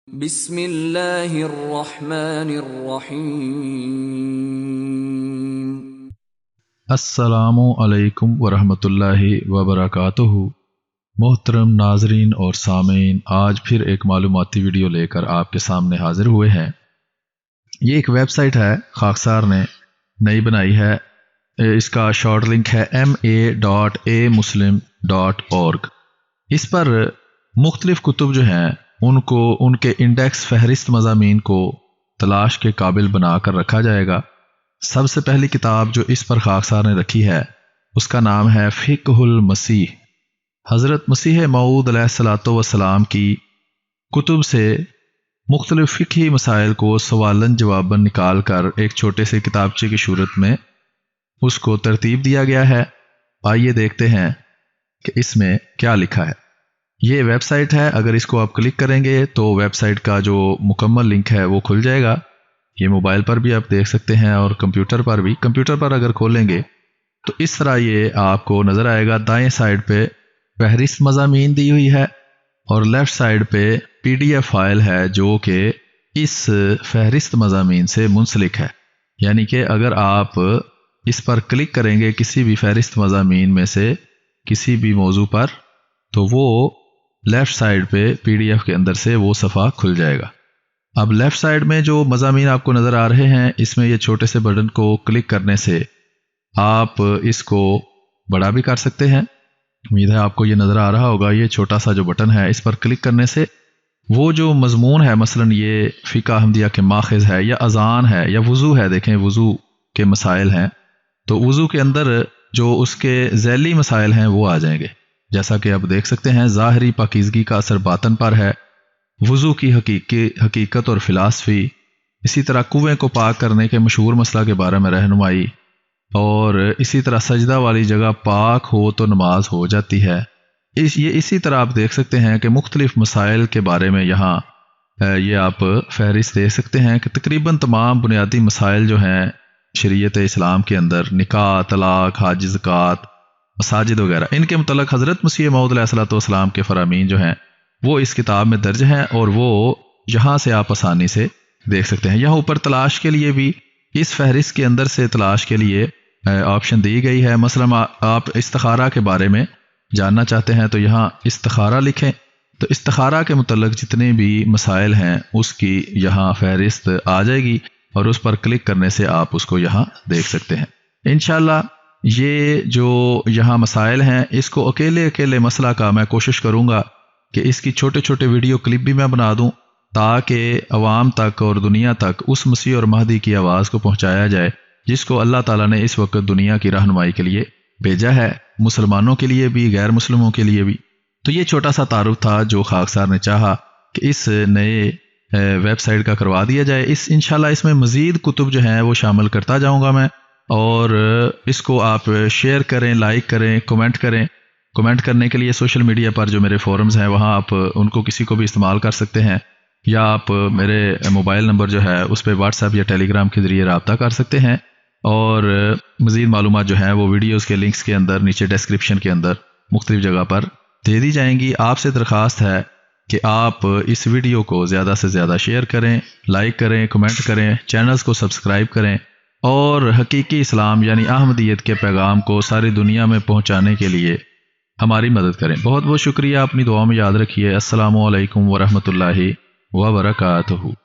بسم اللہ الرحمن الرحیم۔ السلام علیکم ورحمۃ اللہ وبرکاتہ۔ محترم ناظرین اور سامعین، آج پھر ایک معلوماتی ویڈیو لے کر آپ کے سامنے حاضر ہوئے ہیں۔ یہ ایک ویب سائٹ ہے، خاکسار نے نئی بنائی ہے۔ اس کا شارٹ لنک ہے ma.amuslim.org۔ اس پر مختلف کتب جو ہیں ان کو ان کے انڈیکس فہرست مضامین کو تلاش کے قابل بنا کر رکھا جائے گا۔ سب سے پہلی کتاب جو اس پر خاکسار نے رکھی ہے اس کا نام ہے فقہ المسیح۔ حضرت مسیح موعود علیہ الصلوۃ والسلام کی کتب سے مختلف فقہی مسائل کو سوالن جواباً نکال کر ایک چھوٹے سے کتابچے کی صورت میں اس کو ترتیب دیا گیا ہے۔ آئیے دیکھتے ہیں کہ اس میں کیا لکھا ہے۔ یہ ویب سائٹ ہے، اگر اس کو آپ کلک کریں گے تو ویب سائٹ کا جو مکمل لنک ہے وہ کھل جائے گا۔ یہ موبائل پر بھی آپ دیکھ سکتے ہیں اور کمپیوٹر پر بھی۔ کمپیوٹر پر اگر کھولیں گے تو اس طرح یہ آپ کو نظر آئے گا۔ دائیں سائڈ پہ فہرست مضامین دی ہوئی ہے اور لیفٹ سائڈ پہ PDF فائل ہے جو کہ اس فہرست مضامین سے منسلک ہے۔ یعنی کہ اگر آپ اس پر کلک کریں گے کسی بھی فہرست مضامین میں سے کسی بھی موضوع پر تو وہ لیفٹ سائڈ پہ PDF کے اندر سے وہ صفحہ کھل جائے گا۔ اب لیفٹ سائڈ میں جو مضامین آپ کو نظر آ رہے ہیں، اس میں یہ چھوٹے سے بٹن کو کلک کرنے سے آپ اس کو بڑا بھی کر سکتے ہیں۔ امید ہے آپ کو یہ نظر آ رہا ہوگا۔ یہ چھوٹا سا جو بٹن ہے اس پر کلک کرنے سے وہ جو مضمون ہے، مثلا یہ فقہ احمدیہ کے ماخذ ہے یا اذان ہے یا وضو ہے، دیکھیں وضو کے مسائل ہیں تو وضو کے اندر جو اس کے ذیلی مسائل ہیں وہ آ جائیں گے۔ جیسا کہ آپ دیکھ سکتے ہیں، ظاہری پاکیزگی کا اثر باطن پر ہے، وضو کی حقیقت اور فلسفی، اسی طرح کنویں کو پاک کرنے کے مشہور مسئلہ کے بارے میں رہنمائی، اور اسی طرح سجدہ والی جگہ پاک ہو تو نماز ہو جاتی ہے۔ اسی طرح آپ دیکھ سکتے ہیں کہ مختلف مسائل کے بارے میں یہاں یہ آپ فہرست دیکھ سکتے ہیں کہ تقریباً تمام بنیادی مسائل جو ہیں شریعت اسلام کے اندر، نکاح، طلاق، حج، زکوٰۃ، مساجد وغیرہ، ان کے متعلق حضرت مسیح موعود علیہ الصلوۃ والسلام کے فرامین جو ہیں وہ اس کتاب میں درج ہیں اور وہ یہاں سے آپ آسانی سے دیکھ سکتے ہیں۔ یہاں اوپر تلاش کے لیے بھی اس فہرست کے اندر سے تلاش کے لیے آپشن دی گئی ہے۔ مثلا آپ استخارہ کے بارے میں جاننا چاہتے ہیں تو یہاں استخارہ لکھیں تو استخارہ کے متعلق جتنے بھی مسائل ہیں اس کی یہاں فہرست آ جائے گی اور اس پر کلک کرنے سے آپ اس کو یہاں دیکھ سکتے ہیں۔ انشاءاللہ یہ جو یہاں مسائل ہیں اس کو اکیلے مسئلہ کا میں کوشش کروں گا کہ اس کی چھوٹے چھوٹے ویڈیو کلپ بھی میں بنا دوں تاکہ عوام تک اور دنیا تک اس مسیح اور مہدی کی آواز کو پہنچایا جائے جس کو اللہ تعالیٰ نے اس وقت دنیا کی رہنمائی کے لیے بھیجا ہے، مسلمانوں کے لیے بھی، غیر مسلموں کے لیے بھی۔ تو یہ چھوٹا سا تعارف تھا جو خاکسار نے چاہا کہ اس نئے ویب سائٹ کا کروا دیا جائے۔ انشاءاللہ اس میں مزید کتب جو ہیں وہ شامل کرتا جاؤں گا میں، اور اس کو آپ شیئر کریں، لائک کریں، کمنٹ کریں۔ کمنٹ کرنے کے لیے سوشل میڈیا پر جو میرے فورمز ہیں وہاں آپ ان کو کسی کو بھی استعمال کر سکتے ہیں، یا آپ میرے موبائل نمبر جو ہے اس پہ واٹس ایپ یا ٹیلی گرام کے ذریعے رابطہ کر سکتے ہیں، اور مزید معلومات جو ہیں وہ ویڈیوز کے لنکس کے اندر نیچے ڈسکرپشن کے اندر مختلف جگہ پر دے دی جائیں گی۔ آپ سے درخواست ہے کہ آپ اس ویڈیو کو زیادہ سے زیادہ شیئر کریں، لائک کریں، کمنٹ کریں، چینلز کو سبسکرائب کریں، اور حقیقی اسلام یعنی احمدیت کے پیغام کو ساری دنیا میں پہنچانے کے لیے ہماری مدد کریں۔ بہت بہت شکریہ، اپنی دعا میں یاد رکھیے۔ السلام علیکم ورحمۃ اللہ وبرکاتہ۔